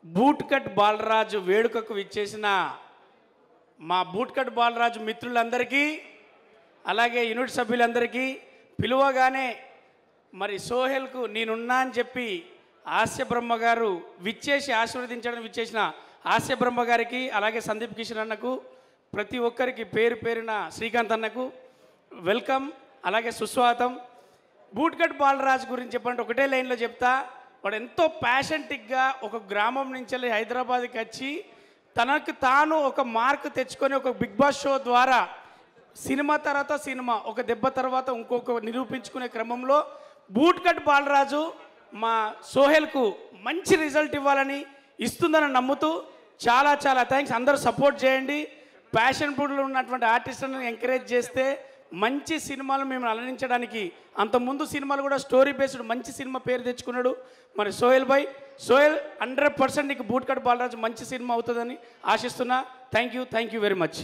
Boot cut Balaraju వేడుకకు విచ్చేసిన మా బూట్ కట్ బాలరాజు మిత్రులందరికీ అలాగే యూనిట్ సభ్యులందరికీ పిలువగానే మరి సోహెల్కు నేనున్నా అని చెప్పి హాస్య బ్రహ్మ గారు విచ్చేసి ఆశీర్వదించడానికి విచ్చేసిన హాస్య బ్రహ్మ గారికి అలాగే సందీప్ కిషన్ అన్నకు ప్రతి ఒక్కరికి పేరు పేరున శ్రీకాంత్ అన్నకు వెల్కమ్ అలాగే సుస్వాగతం. బూట్ కట్ బాలరాజు గురించి చెప్పండి ఒకటే లైన్లో చెప్తా. వాడు ఎంతో ప్యాషంటిక్గా ఒక గ్రామం నుంచి వెళ్ళి హైదరాబాద్కి వచ్చి తనకు తాను ఒక మార్క్ తెచ్చుకొని ఒక బిగ్ బాస్ షో ద్వారా సినిమా తర్వాత సినిమా ఒక దెబ్బ తర్వాత ఇంకొక నిరూపించుకునే క్రమంలో బూట్ కట్ బాలరాజు మా సోహెల్కు మంచి రిజల్ట్ ఇవ్వాలని ఇస్తుందని నమ్ముతూ చాలా చాలా థ్యాంక్స్. అందరూ సపోర్ట్ చేయండి. ప్యాషన్ ఫుడ్లో ఉన్నటువంటి ఆర్టిస్టులను ఎంకరేజ్ చేస్తే మంచి సినిమాలు మేము అలరించడానికి అంతకుముందు సినిమాలు కూడా స్టోరీ బేస్డ్ మంచి సినిమా పేరు తెచ్చుకున్నాడు మరి సోహెల్ భాయ్. సోహెల్ 100% నీకు బూట్ కట్ బాలరాజు మంచి సినిమా అవుతుందని ఆశిస్తున్నా. Thank you very much.